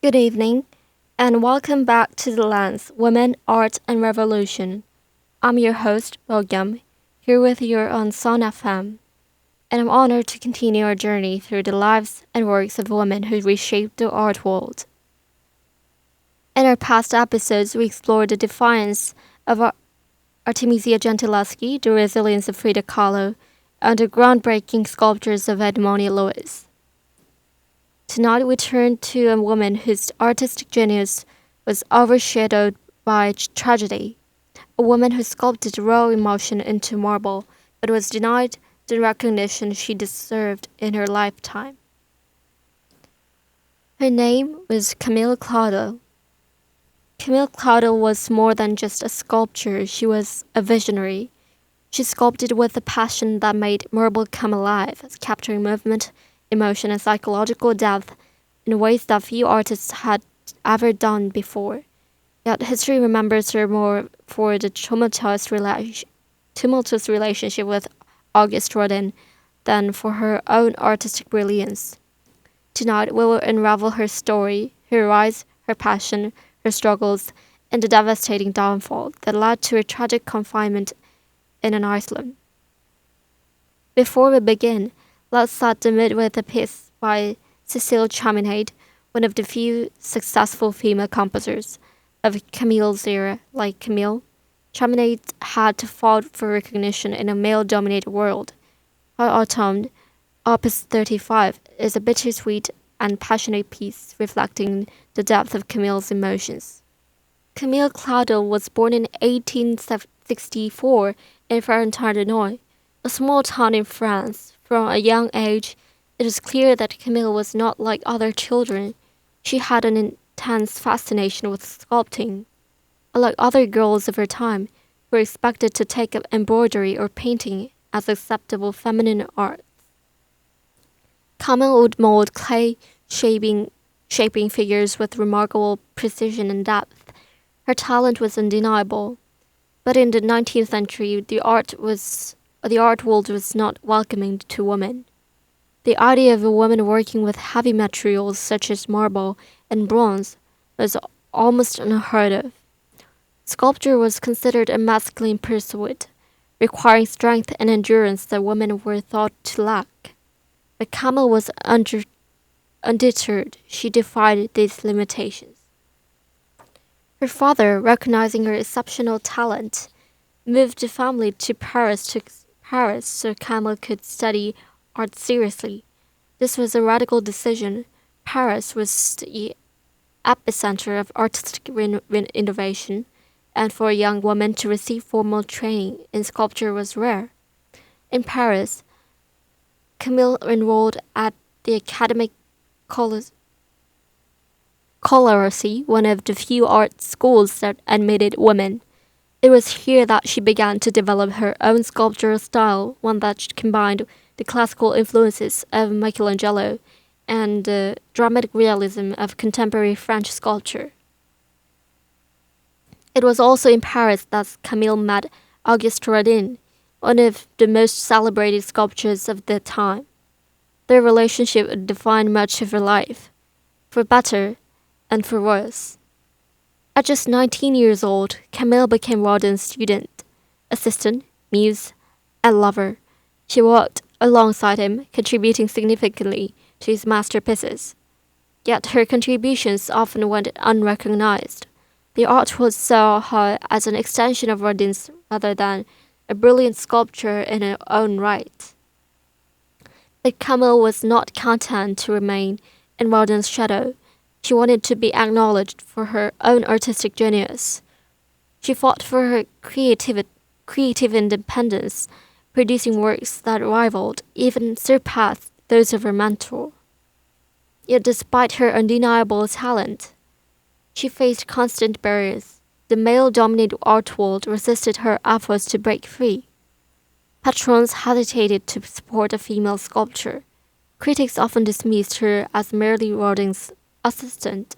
Good evening, and welcome back to The Lens, Women, Art, and Revolution. I'm your host, William, here with you on SoneFM, and I'm honored to continue our journey through the lives and works of women who reshaped the art world. In our past episodes, we explored the defiance of Artemisia Gentileschi, the resilience of Frida Kahlo, and the groundbreaking sculptures of Edmond Louis. Tonight we turn to a woman whose artistic genius was overshadowed by tragedy, a woman who sculpted raw emotion into marble but was denied the recognition she deserved in her lifetime. Her name was Camille Claudel. Camille Claudel was more than just a sculptor, she was a visionary. She sculpted with a passion that made marble come alive, capturing movement, emotion, and psychological depth in ways that few artists had ever done before. Yet history remembers her more for the tumultuous relationship with Auguste Rodin than for her own artistic brilliance. Tonight we will unravel her story, her rise, her passion, her struggles, and the devastating downfall that led to her tragic confinement in an asylum. Before we begin, let's set the mood with a piece by Cécile Chaminade, one of the few successful female composers of Camille's era. Like Camille, Chaminade had to fight for recognition in a male-dominated world. Her Autumn, Opus 35, is a bittersweet and passionate piece reflecting the depth of Camille's emotions. Camille Claudel was born in 1864 in Farentin-Illinois, a small town in France. From a young age, it was clear that Camille was not like other children. She had an intense fascination with sculpting. Unlike other girls of her time, who were expected to take up embroidery or painting as acceptable feminine arts, Camille would mold clay, shaping figures with remarkable precision and depth. Her talent was undeniable. But in the 19th century, the art world was not welcoming to women. The idea of a woman working with heavy materials such as marble and bronze was almost unheard of. Sculpture was considered a masculine pursuit, requiring strength and endurance that women were thought to lack. But Camille was undeterred. She defied these limitations. Her father, recognizing her exceptional talent, moved the family to Paris so Camille could study art seriously. This was a radical decision. Paris was the epicenter of artistic innovation, and for a young woman to receive formal training in sculpture was rare. In Paris, Camille enrolled at the Académie Colarossi, one of the few art schools that admitted women. It was here that she began to develop her own sculptural style, one that combined the classical influences of Michelangelo and the dramatic realism of contemporary French sculpture. It was also in Paris that Camille met Auguste Rodin, one of the most celebrated sculptors of the time. Their relationship defined much of her life, for better and for worse. At just 19 years old, Camille became Rodin's student, assistant, muse, and lover. She worked alongside him, contributing significantly to his masterpieces. Yet her contributions often went unrecognized. The art world saw her as an extension of Rodin's rather than a brilliant sculptor in her own right. But Camille was not content to remain in Rodin's shadow. She wanted to be acknowledged for her own artistic genius. She fought for her creative independence, producing works that rivaled, even surpassed, those of her mentor. Yet despite her undeniable talent, she faced constant barriers. The male-dominated art world resisted her efforts to break free. Patrons hesitated to support a female sculptor. Critics often dismissed her as merely Rodin's assistant.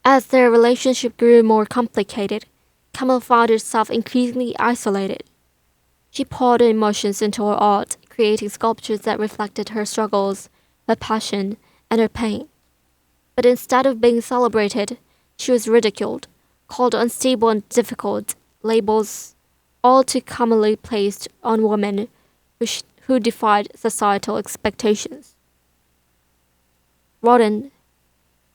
As their relationship grew more complicated, Camille found herself increasingly isolated. She poured her emotions into her art, creating sculptures that reflected her struggles, her passion, and her pain. But instead of being celebrated, she was ridiculed, called unstable and difficult, labels all too commonly placed on women who defied societal expectations. Rodin,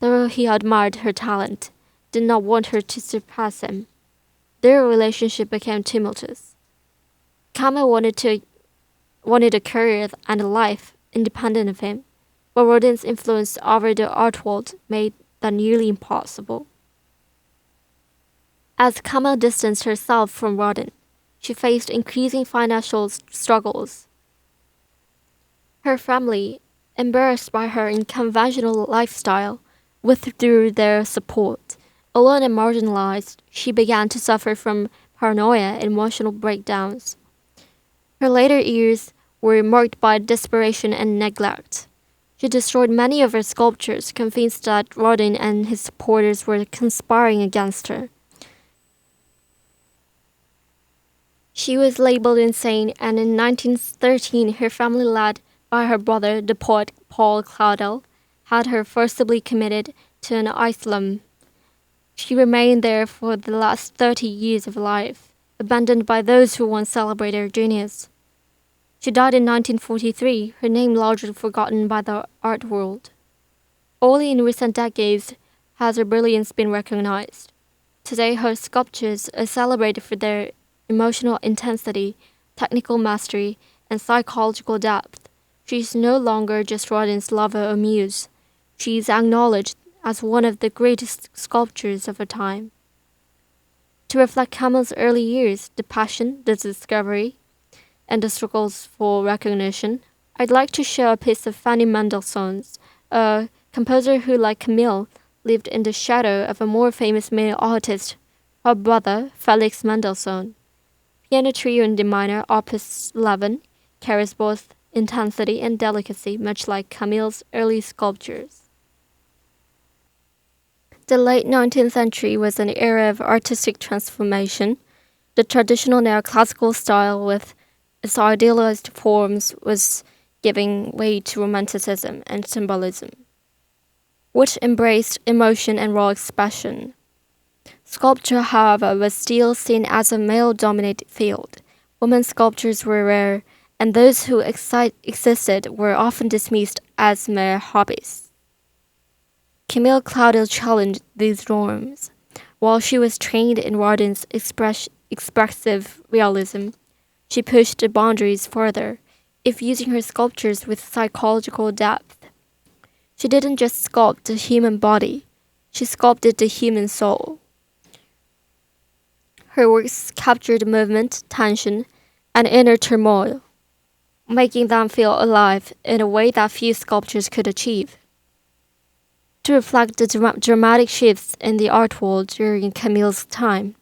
though he admired her talent, did not want her to surpass him. Their relationship became tumultuous. Camille wanted a career and a life independent of him, but Rodin's influence over the art world made that nearly impossible. As Camille distanced herself from Rodin, she faced increasing financial struggles. Her family, embarrassed by her unconventional lifestyle, withdrew their support. Alone and marginalized, she began to suffer from paranoia and emotional breakdowns. Her later years were marked by desperation and neglect. She destroyed many of her sculptures, convinced that Rodin and his supporters were conspiring against her. She was labeled insane, and in 1913, her family, led by her brother, the poet Paul Claudel, had her forcibly committed to an asylum. She remained there for the last 30 years of life, abandoned by those who once celebrated her genius. She died in 1943, her name largely forgotten by the art world. Only in recent decades has her brilliance been recognized. Today, her sculptures are celebrated for their emotional intensity, technical mastery, and psychological depth. She is no longer just Rodin's lover or muse. She is acknowledged as one of the greatest sculptors of her time. To reflect Camille's early years, the passion, the discovery, and the struggles for recognition, I'd like to share a piece of Fanny Mendelssohn's, a composer who, like Camille, lived in the shadow of a more famous male artist, her brother, Felix Mendelssohn. Piano Trio in D minor, Opus 11, carries both intensity and delicacy, much like Camille's early sculptures. The late 19th century was an era of artistic transformation. The traditional neoclassical style with its idealized forms was giving way to romanticism and symbolism, which embraced emotion and raw expression. Sculpture, however, was still seen as a male-dominated field. Women's sculptures were rare, and those who existed were often dismissed as mere hobbies. Camille Claudel challenged these norms. While she was trained in Rodin's expressive realism, she pushed the boundaries further, infusing her sculptures with psychological depth. She didn't just sculpt the human body, she sculpted the human soul. Her works captured movement, tension, and inner turmoil, making them feel alive in a way that few sculptures could achieve. To reflect the dramatic shifts in the art world during Camille's time,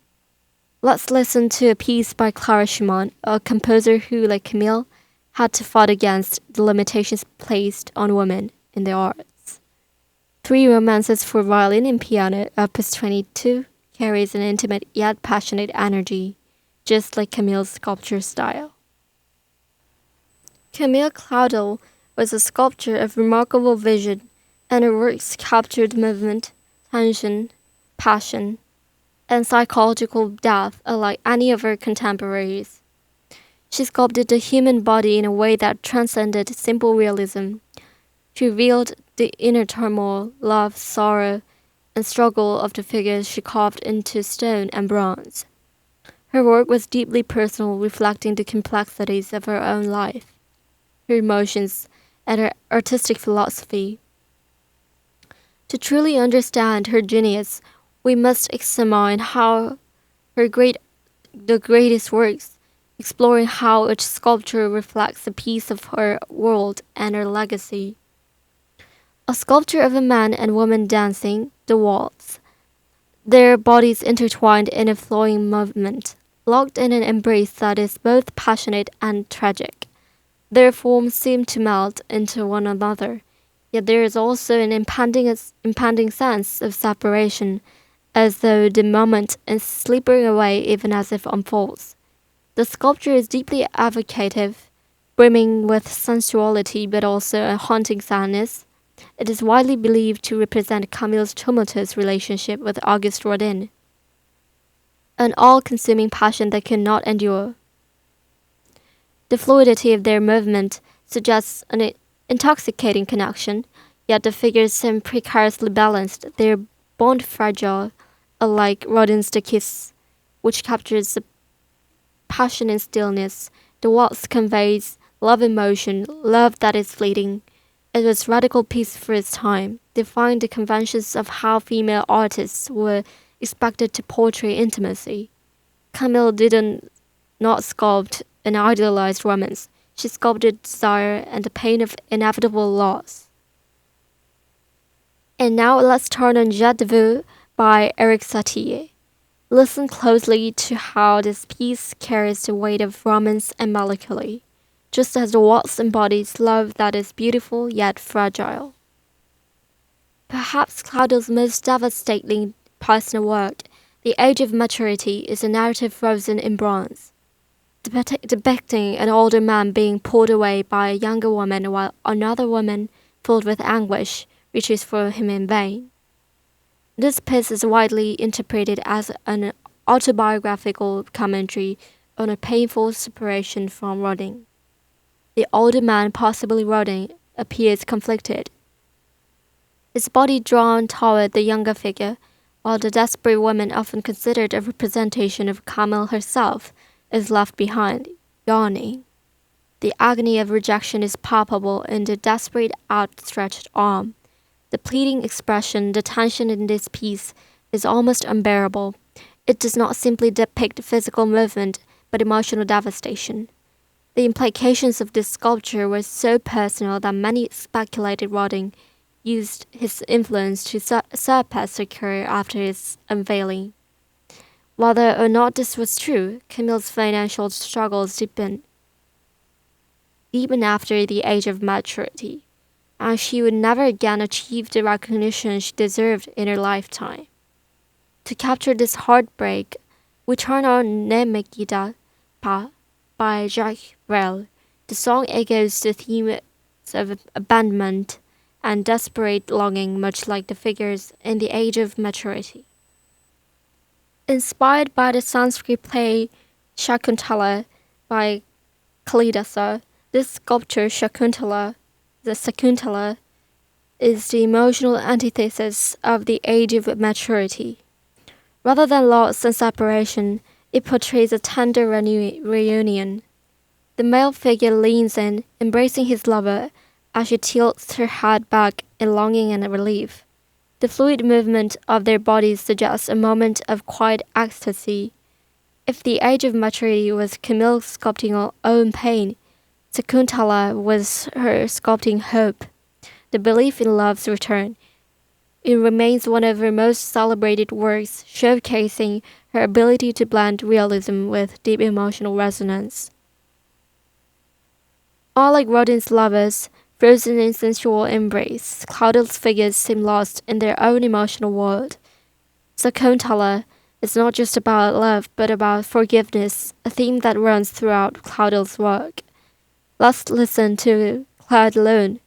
let's listen to a piece by Clara Schumann, a composer who, like Camille, had to fight against the limitations placed on women in the arts. Three Romances for Violin and Piano, Opus 22, carries an intimate yet passionate energy, just like Camille's sculpture style. Camille Claudel was a sculptor of remarkable vision, and her works captured movement, tension, passion, and psychological depth unlike any of her contemporaries. She sculpted the human body in a way that transcended simple realism. She revealed the inner turmoil, love, sorrow, and struggle of the figures she carved into stone and bronze. Her work was deeply personal, reflecting the complexities of her own life, her emotions, and her artistic philosophy. To truly understand her genius, we must examine how the greatest works, exploring how each sculpture reflects a piece of her world and her legacy. A sculpture of a man and woman dancing the waltz, their bodies intertwined in a flowing movement, locked in an embrace that is both passionate and tragic. Their forms seem to melt into one another, yet there is also an impending sense of separation, as though the moment is slipping away even as it unfolds. The sculpture is deeply evocative, brimming with sensuality but also a haunting sadness. It is widely believed to represent Camille's tumultuous relationship with Auguste Rodin, an all-consuming passion that cannot endure. The fluidity of their movement suggests an intoxicating connection, yet the figures seem precariously balanced, their bond fragile, unlike Rodin's The Kiss, which captures the passion in stillness. The waltz conveys love in motion, love that is fleeting. It was radical piece for its time, defying the conventions of how female artists were expected to portray intimacy. Camille did not sculpt an idealized romance. She sculpted desire and the pain of inevitable loss. And now let's turn on Jet de Vue by Eric Satie. Listen closely to how this piece carries the weight of romance and melancholy, just as the waltz embodies love that is beautiful yet fragile. Perhaps Claudel's most devastating personal work, The Age of Maturity, is a narrative frozen in bronze, depicting an older man being pulled away by a younger woman while another woman, filled with anguish, reaches for him in vain. This piece is widely interpreted as an autobiographical commentary on a painful separation from Rodin. The older man, possibly Rodin, appears conflicted, his body drawn toward the younger figure, while the desperate woman, often considered a representation of Camille herself, is left behind, yawning. The agony of rejection is palpable in the desperate outstretched arm. The pleading expression, the tension in this piece is almost unbearable. It does not simply depict physical movement, but emotional devastation. The implications of this sculpture were so personal that many speculated Rodin used his influence to surpass her career after its unveiling. Whether or not this was true, Camille's financial struggles deepened even after the age of maturity, and she would never again achieve the recognition she deserved in her lifetime. To capture this heartbreak, we turn on Ne me quitte pas by Jacques Brel. The song echoes the themes of abandonment and desperate longing, much like the figures in The Age of Maturity. Inspired by the Sanskrit play Shakuntala by Kalidasa, this sculpture the Sakuntala, is the emotional antithesis of The Age of Maturity. Rather than loss and separation, it portrays a tender reunion. The male figure leans in, embracing his lover, as she tilts her head back in longing and relief. The fluid movement of their bodies suggests a moment of quiet ecstasy. If The Age of Maturity was Camille sculpting her own pain, Sakuntala was her sculpting hope, the belief in love's return. It remains one of her most celebrated works, showcasing her ability to blend realism with deep emotional resonance. Unlike Rodin's lovers, frozen in sensual embrace, Claudel's figures seem lost in their own emotional world. Sakuntala is not just about love, but about forgiveness, a theme that runs throughout Claudel's work. Let's listen to Claude Lune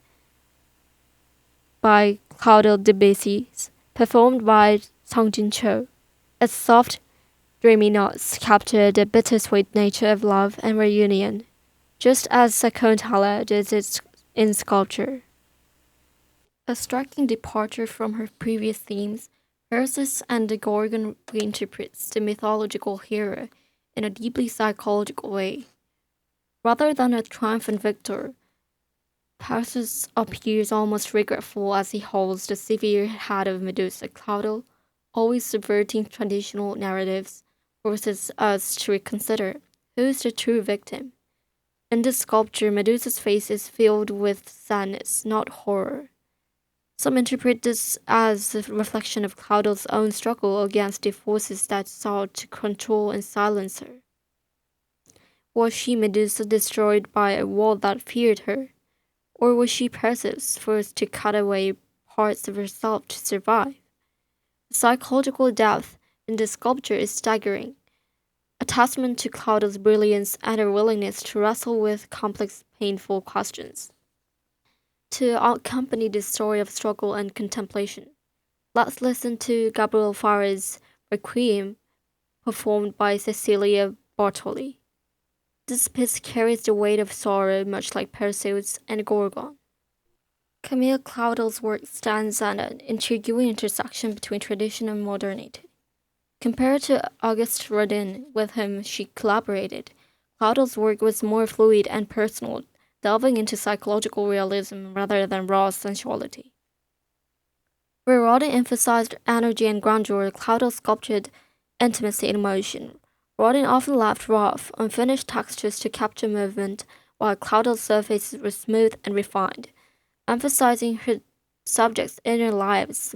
by Claudel Debussy, performed by Songjin Cho. Its soft, dreamy notes capture the bittersweet nature of love and reunion, just as Sakuntala does it in sculpture. A striking departure from her previous themes, Perseus and the Gorgon reinterprets the mythological hero in a deeply psychological way. Rather than a triumphant victor, Perseus appears almost regretful as he holds the severe head of Medusa. Claudel, always subverting traditional narratives, forces us to reconsider who is the true victim. In this sculpture, Medusa's face is filled with sadness, not horror. Some interpret this as a reflection of Claudel's own struggle against the forces that sought to control and silence her. Was she Medusa destroyed by a world that feared her? Or was she Perseus forced to cut away parts of herself to survive? The psychological depth in this sculpture is staggering, a testament to Claudel's brilliance and her willingness to wrestle with complex, painful questions. to accompany this story of struggle and contemplation. Let's listen to Gabriel Fares' Requiem, performed by Cecilia Bartoli. This piece carries the weight of sorrow much like Perseus and Gorgon. Camille Claudel's work stands at an intriguing intersection between tradition and modernity. Compared to Auguste Rodin, with whom she collaborated, Claudel's work was more fluid and personal, delving into psychological realism rather than raw sensuality. Where Rodin emphasized energy and grandeur, Claudel sculptured intimacy and emotion. Rodin often left rough, unfinished textures to capture movement, while Claudel's surfaces were smooth and refined, emphasizing her subjects' inner lives,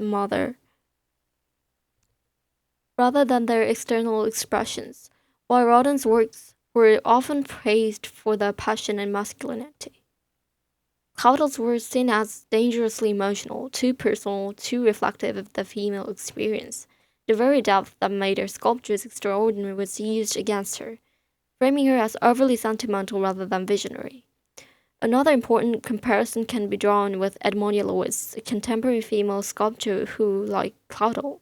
rather than their external expressions, while Rodin's works were often praised for their passion and masculinity. Claudel's were seen as dangerously emotional, too personal, too reflective of the female experience. The very depth that made her sculptures extraordinary was used against her, framing her as overly sentimental rather than visionary. Another important comparison can be drawn with Edmonia Lewis, a contemporary female sculptor who, like Claudel,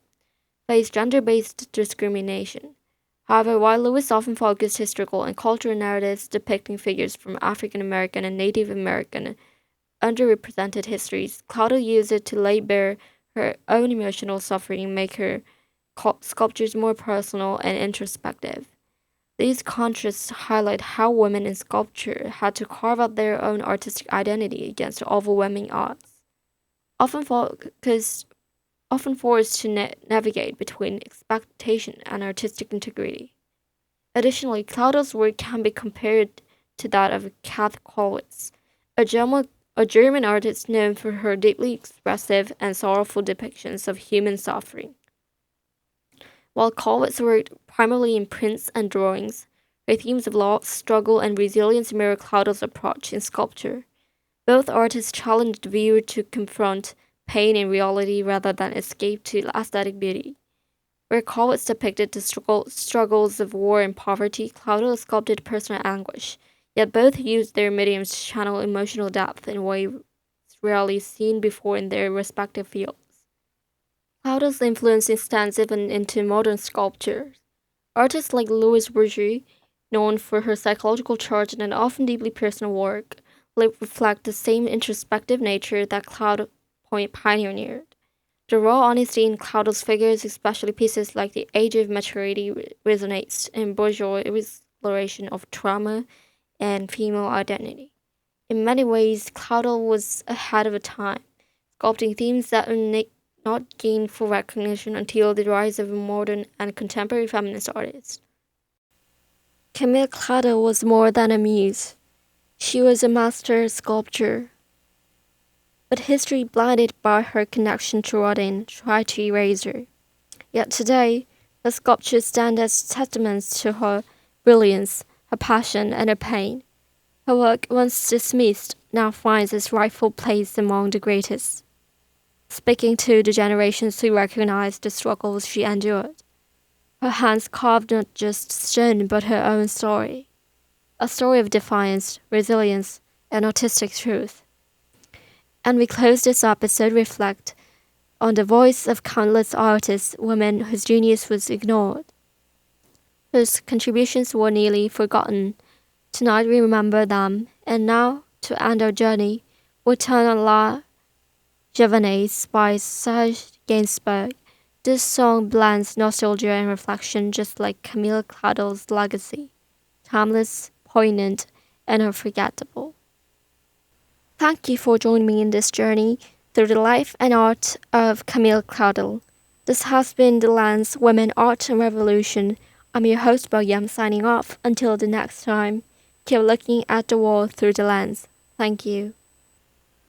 faced gender-based discrimination. However, while Lewis often focused historical and cultural narratives depicting figures from African American and Native American underrepresented histories, Claudel used it to lay bare her own emotional suffering and make her sculptures more personal and introspective. These contrasts highlight how women in sculpture had to carve out their own artistic identity against overwhelming odds, often forced to navigate between expectation and artistic integrity. Additionally, Claudel's work can be compared to that of Kath Kollwitz, a German artist known for her deeply expressive and sorrowful depictions of human suffering. While Kollwitz worked primarily in prints and drawings, her themes of loss, struggle, and resilience mirror Claudel's approach in sculpture. Both artists challenged the viewer to confront pain in reality rather than escape to aesthetic beauty. Where Kollwitz depicted the struggles of war and poverty, Claudel sculpted personal anguish, yet both used their mediums to channel emotional depth in ways rarely seen before in their respective fields. Claudel's influence extends even into modern sculpture. Artists like Louise Bourgeois, known for her psychological charge and often deeply personal work, reflect the same introspective nature that Claudel pioneered. The raw honesty in Claudel's figures, especially pieces like The Age of Maturity, resonates in Bourgeois' exploration of trauma and female identity. In many ways, Claudel was ahead of her time, sculpting themes that would not gain full recognition until the rise of modern and contemporary feminist artists. Camille Claudel was more than a muse. She was a master sculptor. But history, blinded by her connection to Rodin, tried to erase her. Yet today, her sculptures stand as testaments to her brilliance, her passion, and her pain. Her work, once dismissed, now finds its rightful place among the greatest, speaking to the generations who recognize the struggles she endured. Her hands carved not just stone, but her own story, a story of defiance, resilience, and artistic truth. And we close this episode reflect on the voice of countless artists, women whose genius was ignored, whose contributions were nearly forgotten. Tonight we remember them, and now, to end our journey, we turn on La Javanaise by Serge Gainsbourg. This song blends nostalgia and reflection just like Camille Claudel's legacy, timeless, poignant, and unforgettable. Thank you for joining me in this journey through the life and art of Camille Claudel. This has been The Lens, Women, Art and Revolution. I'm your host, William, signing off. Until the next time, keep looking at the world through the lens. Thank you.